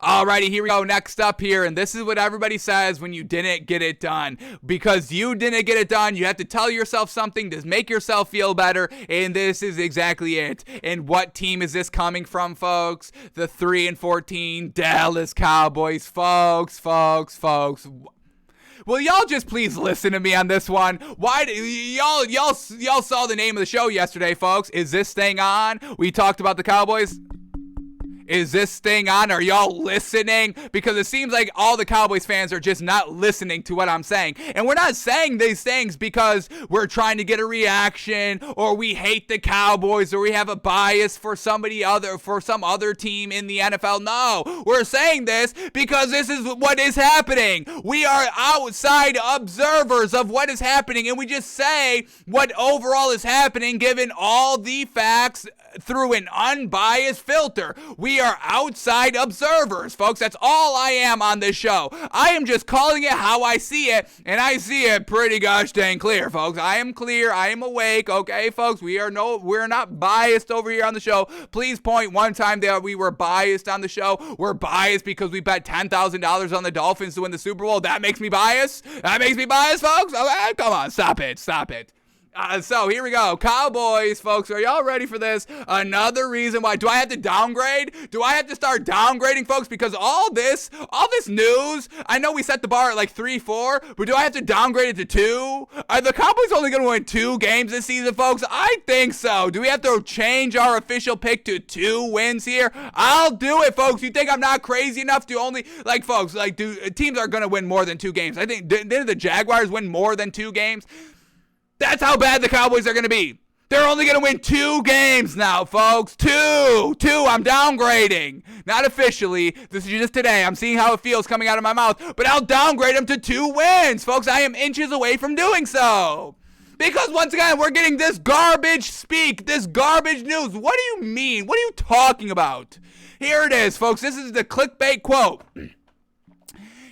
Alrighty, here we go. Next up here, and this is what everybody says when you didn't get it done. Because you didn't get it done, you have to tell yourself something to make yourself feel better, and this is exactly it. And what team is this coming from, folks? The 3-14 Dallas Cowboys, folks. Will y'all just please listen to me on this one? Why do y'all saw the name of the show yesterday, folks? Is this thing on? We talked about the Cowboys. Is this thing on? Are y'all listening? Because it seems like all the Cowboys fans are just not listening to what I'm saying. And we're not saying these things because we're trying to get a reaction, or we hate the Cowboys, or we have a bias for some other team in the NFL. No, we're saying this because this is what is happening. We are outside observers of what is happening, and we just say what overall is happening given all the facts through an unbiased filter. We are outside observers, folks. That's all I am on this show. I am just calling it how I see it, and I see it pretty gosh dang clear, folks. I am clear. I am awake. Okay, folks. We're not biased over here on the show. Please point one time that we were biased on the show. We're biased because we bet $10,000 on the Dolphins to win the Super Bowl. That makes me biased. That makes me biased, folks. Okay, come on, stop it. So here we go. Cowboys, folks. Are y'all ready for this? Another reason why. Do I have to downgrade? Do I have to start downgrading, folks? Because all this news, I know we set the bar at like 3-4, but do I have to downgrade it to 2? Are the Cowboys only going to win 2 games this season, folks? I think so. Do we have to change our official pick to 2 wins here? I'll do it, folks. You think I'm not crazy enough to only, folks, teams are going to win more than 2 games. I think, didn't the Jaguars win more than 2 games? That's how bad the Cowboys are going to be. They're only going to win 2 games now, folks. 2. I'm downgrading. Not officially. This is just today. I'm seeing how it feels coming out of my mouth. But I'll downgrade them to 2 wins, folks. I am inches away from doing so. Because once again, we're getting this garbage speak, this garbage news. What do you mean? What are you talking about? Here it is, folks. This is the clickbait quote.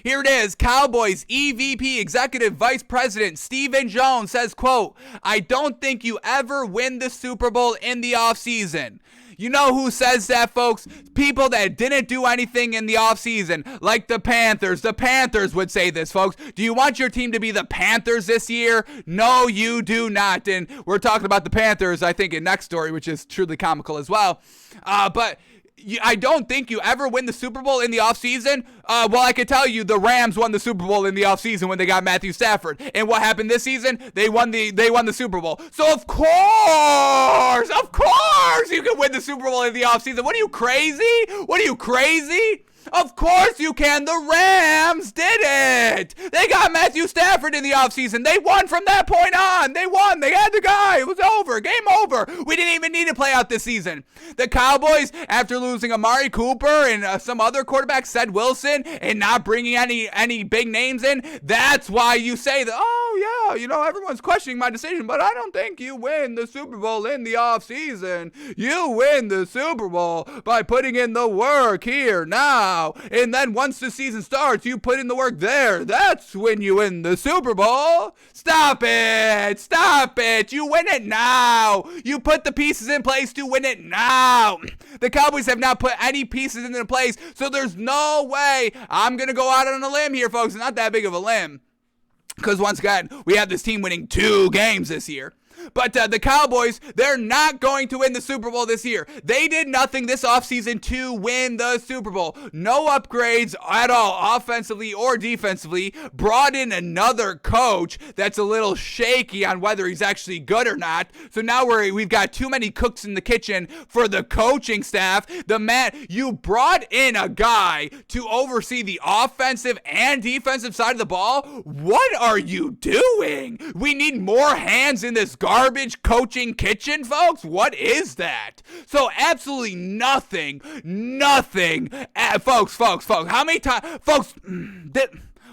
Here it is. Cowboys EVP Executive Vice President Stephen Jones says, quote, "I don't think you ever win the Super Bowl in the offseason." You know who says that, folks? People that didn't do anything in the offseason, like the Panthers. The Panthers would say this, folks. Do you want your team to be the Panthers this year? No, you do not. And we're talking about the Panthers, I think, in next story, which is truly comical as well. But I don't think you ever win the Super Bowl in the offseason. Well, I can tell you the Rams won the Super Bowl in the offseason when they got Matthew Stafford. And what happened this season? They won the Super Bowl. So of course you can win the Super Bowl in the offseason. What are you, crazy? Of course you can. The Rams did it. They got Matthew Stafford in the offseason. They won from that point on. They won. They had the guy. It was over. Game over. We didn't even need to play out this season. The Cowboys, after losing Amari Cooper and some other quarterback, Ced Wilson, and not bringing any big names in, that's why you say that, oh, yeah, everyone's questioning my decision, but I don't think you win the Super Bowl in the offseason. You win the Super Bowl by putting in the work here now. And then once the season starts, you put in the work there. That's when you win the Super Bowl. Stop it. You win it now. You put the pieces in place to win it now. The Cowboys have not put any pieces into place, so there's no way. I'm going to go out on a limb here, folks. Not that big of a limb. Because once again, we have this team winning 2 games this year. But the Cowboys, they're not going to win the Super Bowl this year. They did nothing this offseason to win the Super Bowl. No upgrades at all, offensively or defensively. Brought in another coach that's a little shaky on whether he's actually good or not. So now we've got too many cooks in the kitchen for the coaching staff. You brought in a guy to oversee the offensive and defensive side of the ball. What are you doing? We need more hands in this garbage coaching kitchen, folks. What is that? So absolutely nothing. Folks, how many times, folks,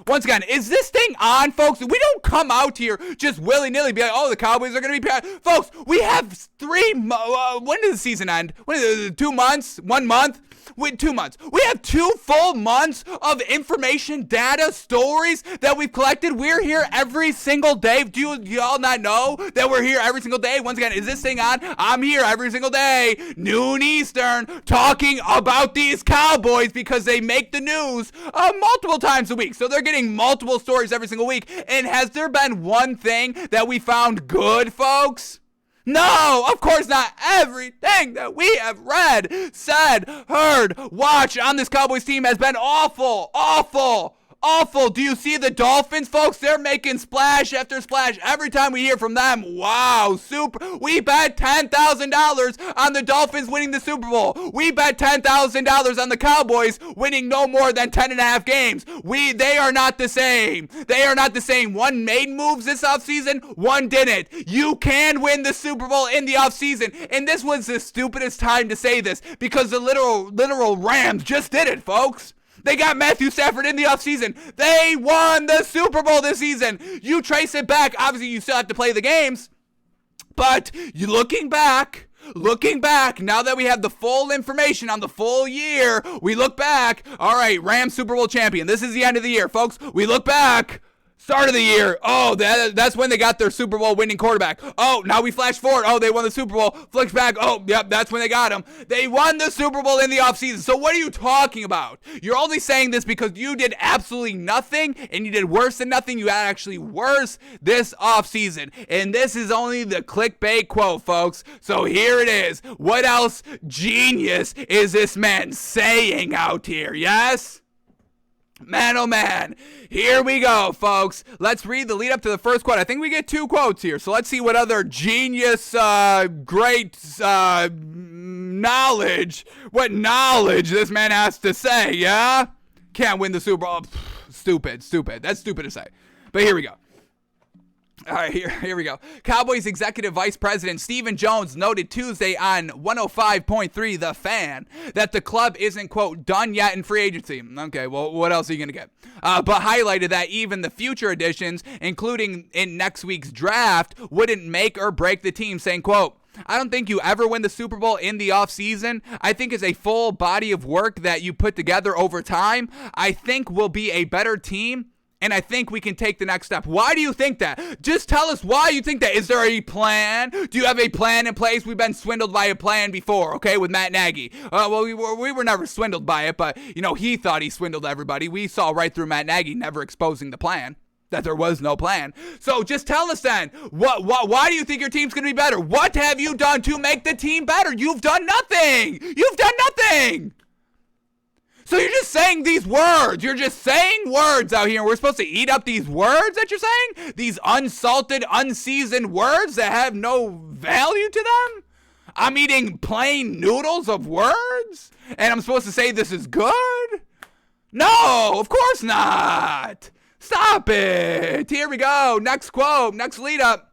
once again, is this thing on, folks? We don't come out here just willy-nilly be like, oh, the Cowboys are going to be bad. Folks, we have when does the season end? 2 months? 1 month? with 2 months. We have 2 full months of information, data, stories that we've collected. We're here every single day. Do y'all not know that we're here every single day? Once again, is this thing on? I'm here every single day, noon Eastern, talking about these Cowboys because they make the news multiple times a week. So they're getting multiple stories every single week. And has there been one thing that we found good, folks? No, of course not. Everything that we have read, said, heard, watched on this Cowboys team has been awful, awful. Awful. Do you see the Dolphins, folks? They're making splash after splash every time we hear from them. Wow, super. We bet $10,000 on the Dolphins winning the Super Bowl. We bet $10,000 on the Cowboys winning no more than 10.5 games. They are not the same. They are not the same. One made moves this offseason, one didn't. You can win the Super Bowl in the offseason. And this was the stupidest time to say this because the literal Rams just did it, folks. They got Matthew Stafford in the offseason. They won the Super Bowl this season. You trace it back. Obviously, you still have to play the games. But you looking back, now that we have the full information on the full year, we look back. All right, Rams Super Bowl champion. This is the end of the year, folks. We look back. Start of the year, that's when they got their Super Bowl winning quarterback. Oh, now we flash forward. Oh, they won the Super Bowl. Flicks back. Oh, yep, that's when they got him. They won the Super Bowl in the offseason. So what are you talking about? You're only saying this because you did absolutely nothing and you did worse than nothing. You had actually worse this offseason. And this is only the clickbait quote, folks. So here it is. What else genius is this man saying out here? Yes? Man, oh man, here we go, folks. Let's read the lead up to the first quote. I think we get 2 quotes here, so let's see what other genius, great knowledge, what knowledge this man has to say, yeah? Can't win the Super Bowl. Stupid. That's stupid to say. But here we go. All right, here we go. Cowboys Executive Vice President Stephen Jones noted Tuesday on 105.3 The Fan that the club isn't, quote, done yet in free agency. Okay, well, what else are you going to get? But highlighted that even the future additions, including in next week's draft, wouldn't make or break the team, saying, quote, I don't think you ever win the Super Bowl in the offseason. I think it's a full body of work that you put together over time. I think we'll be a better team. And I think we can take the next step. Why do you think that? Just tell us why you think that. Is there a plan? Do you have a plan in place? We've been swindled by a plan before, okay, with Matt Nagy. Well, we were never swindled by it, but, he thought he swindled everybody. We saw right through Matt Nagy never exposing the plan, that there was no plan. So just tell us then, why do you think your team's going to be better? What have you done to make the team better? You've done nothing. You've done nothing. So you're just saying these words. You're just saying words out here. And we're supposed to eat up these words that you're saying? These unsalted, unseasoned words that have no value to them? I'm eating plain noodles of words? And I'm supposed to say this is good? No, of course not. Stop it. Here we go. Next quote. Next lead up.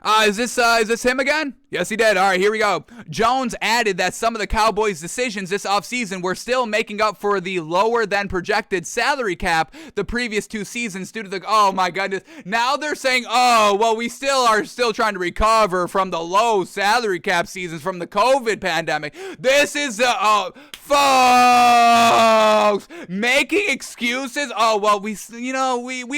Is this him again? Yes, he did. All right, here we go. Jones added that some of the Cowboys' decisions this offseason were still making up for the lower than projected salary cap the previous 2 seasons due to the, oh my goodness. Now they're saying, oh, well, we are still trying to recover from the low salary cap seasons from the COVID pandemic. This is, folks, making excuses. Oh, well, we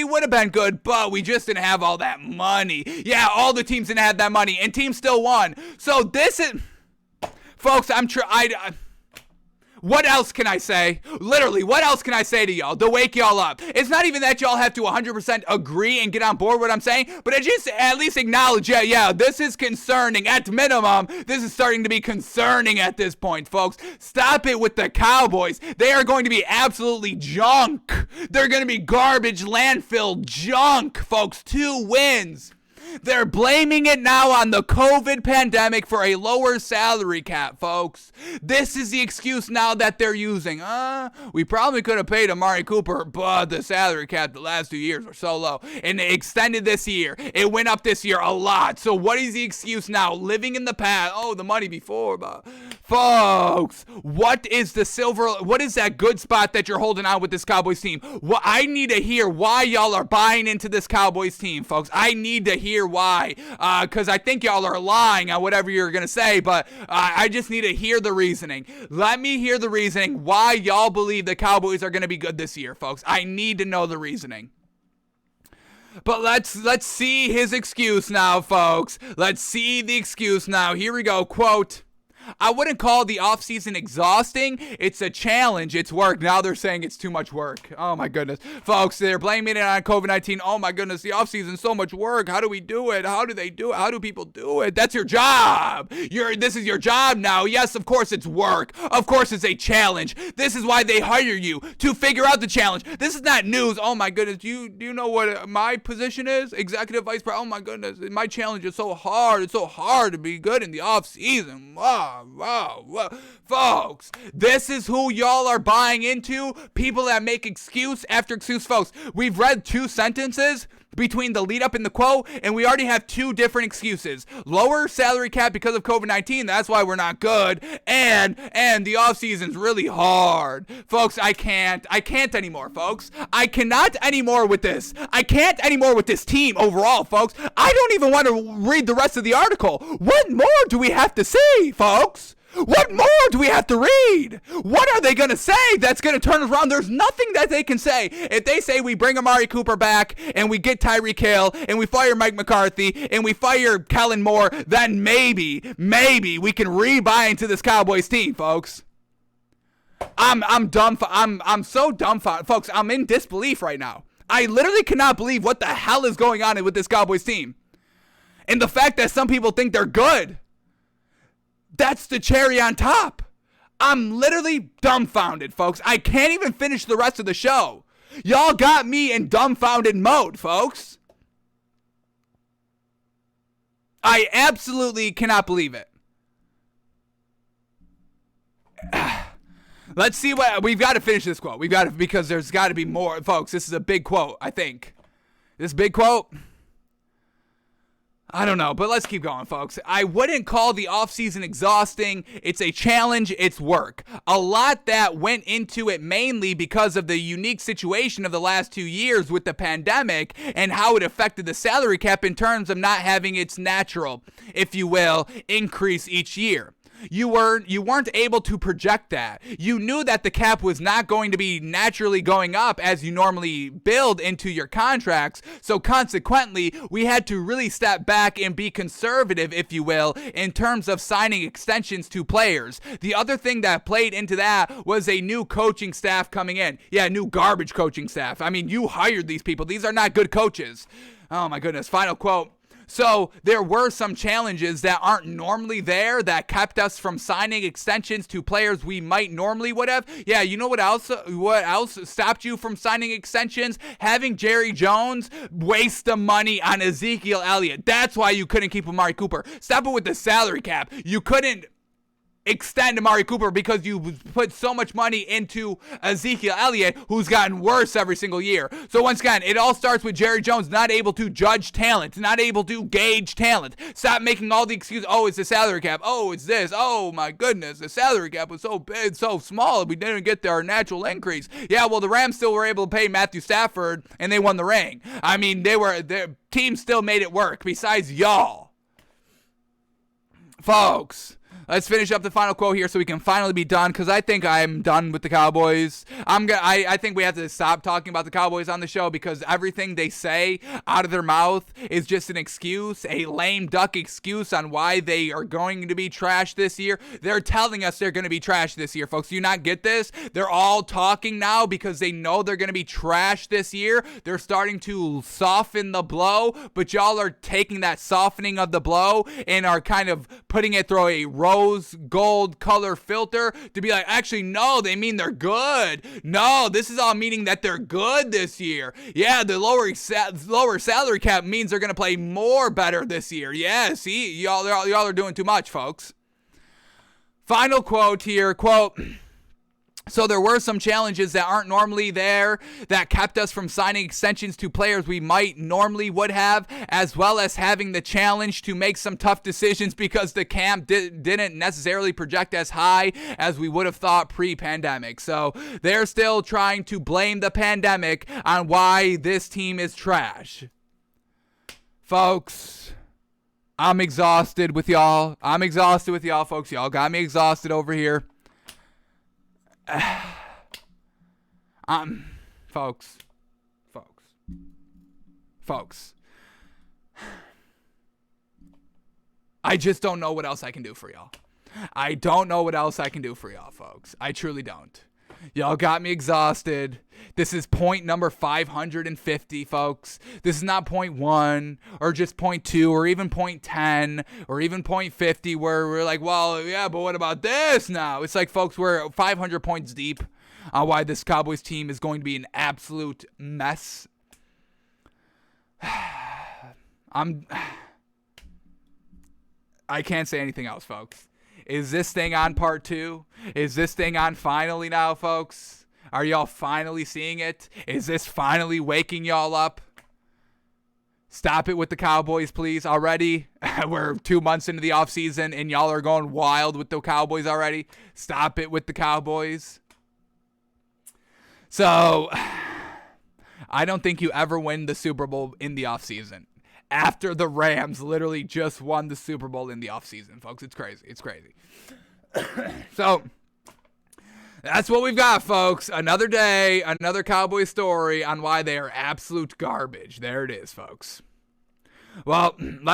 would have been good, but we just didn't have all that money. Yeah, all the teams didn't have that money, and teams still won. So this is, folks, what else can I say? Literally, what else can I say to y'all to wake y'all up? It's not even that y'all have to 100% agree and get on board with what I'm saying, but just at least acknowledge, yeah, this is concerning. At minimum, this is starting to be concerning at this point, folks. Stop it with the Cowboys. They are going to be absolutely junk. They're going to be garbage, landfill junk, folks. 2 wins. They're blaming it now on the COVID pandemic for a lower salary cap, folks. This is the excuse now that they're using. We probably could have paid Amari Cooper, but the salary cap the last 2 years were so low. And they extended this year. It went up this year a lot. So what is the excuse now? Living in the past. Oh, the money before. But folks, what is that good spot that you're holding on with this Cowboys team? I need to hear why y'all are buying into this Cowboys team, folks. I need to hear hear why, because I think y'all are lying on whatever you're going to say, but I just need to hear the reasoning. Let me hear the reasoning why y'all believe the Cowboys are going to be good this year, folks. I need to know the reasoning. But let's see his excuse now, folks. Let's see the excuse now. Here we go. Quote, I wouldn't call the offseason exhausting. It's a challenge. It's work. Now they're saying it's too much work. Oh, my goodness. Folks, they're blaming it on COVID-19. Oh, my goodness. The offseason, so much work. How do we do it? How do they do it? How do people do it? That's your job. This is your job now. Yes, of course it's work. Of course it's a challenge. This is why they hire you, to figure out the challenge. This is not news. Oh, my goodness. Do you know what my position is? Executive Vice President. Oh, my goodness. My challenge is so hard. It's so hard to be good in the offseason. Wow. Folks, this is who y'all are buying into. People that make excuse after excuse. Folks, we've read 2 sentences between the lead up and the quote, and we already have 2 different excuses. Lower salary cap because of COVID-19, that's why we're not good, and the offseason's really hard. Folks, I can't anymore, folks. I cannot anymore with this. I can't anymore with this team overall, folks. I don't even want to read the rest of the article. What more do we have to see, folks? What more do we have to read? What are they going to say that's going to turn us around? There's nothing that they can say. If they say we bring Amari Cooper back and we get Tyreek Hill and we fire Mike McCarthy and we fire Kellen Moore, then maybe we can rebuy into this Cowboys team, folks. I'm so dumbfounded. Folks, I'm in disbelief right now. I literally cannot believe what the hell is going on with this Cowboys team. And the fact that some people think they're good. That's the cherry on top. I'm literally dumbfounded, folks. I can't even finish the rest of the show. Y'all got me in dumbfounded mode, folks. I absolutely cannot believe it. Let's see what we've got to finish this quote. Because there's got to be more, folks. This is a big quote, I think. This big quote. I don't know, but let's keep going, folks. I wouldn't call the offseason exhausting. It's a challenge. It's work. A lot that went into it mainly because of the unique situation of the last 2 years with the pandemic and how it affected the salary cap in terms of not having its natural, if you will, increase each year. You weren't able to project that. You knew that the cap was not going to be naturally going up as you normally build into your contracts. So consequently, we had to really step back and be conservative, if you will, in terms of signing extensions to players. The other thing that played into that was a new coaching staff coming in. Yeah, new garbage coaching staff. I mean, you hired these people. These are not good coaches. Oh my goodness. Final quote. So there were some challenges that aren't normally there that kept us from signing extensions to players we might normally would have. Yeah, you know what else stopped you from signing extensions? Having Jerry Jones waste the money on Ezekiel Elliott. That's why you couldn't keep Amari Cooper. Stop it with the salary cap. You couldn't extend Amari Cooper because you put so much money into Ezekiel Elliott, who's gotten worse every single year. So once again, it all starts with Jerry Jones not able to judge talent, not able to gauge talent. Stop making all the excuses. Oh, it's the salary cap. Oh, it's this. Oh my goodness, the salary cap was so big, so small. We didn't get our natural increase. Yeah, well, the Rams still were able to pay Matthew Stafford, and they won the ring. I mean, their team still made it work. Besides y'all, folks. Let's finish up the final quote here so we can finally be done, because I think I'm done with the Cowboys. I think we have to stop talking about the Cowboys on the show, because everything they say out of their mouth is just an excuse, a lame duck excuse on why they are going to be trash this year. They're telling us they're going to be trash this year, folks. Do you not get this? They're all talking now because they know they're going to be trash this year. They're starting to soften the blow, but y'all are taking that softening of the blow and are kind of putting it through a rose gold color filter to be like, actually, no, they mean they're good. No, this is all meaning that they're good this year. Yeah, the lower salary cap means they're going to play more better this year. Yeah, see, y'all are doing too much, folks. Final quote here, quote, so there were some challenges that aren't normally there that kept us from signing extensions to players we might normally would have, as well as having the challenge to make some tough decisions because the camp didn't necessarily project as high as we would have thought pre-pandemic. So they're still trying to blame the pandemic on why this team is trash. Folks, I'm exhausted with y'all. Folks. Y'all got me exhausted over here. Folks. I just don't know what else I can do for y'all. Folks. I truly don't. Y'all got me exhausted. This is point number 550, folks. This is not point 1 or just point 2 or even point 10 or even point 50 where we're like, well, yeah, but what about this now? It's like, folks, we're 500 points deep on why this Cowboys team is going to be an absolute mess. I can't say anything else, folks. Is this thing on part 2? Is this thing on finally now, folks? Are y'all finally seeing it? Is this finally waking y'all up? Stop it with the Cowboys, please, already. We're 2 months into the offseason, and y'all are going wild with the Cowboys already. Stop it with the Cowboys. So, I don't think you ever win the Super Bowl in the offseason. After the Rams literally just won the Super Bowl in the offseason, folks. It's crazy. So, that's what we've got, folks. Another day, another Cowboy story on why they are absolute garbage. There it is, folks. Well,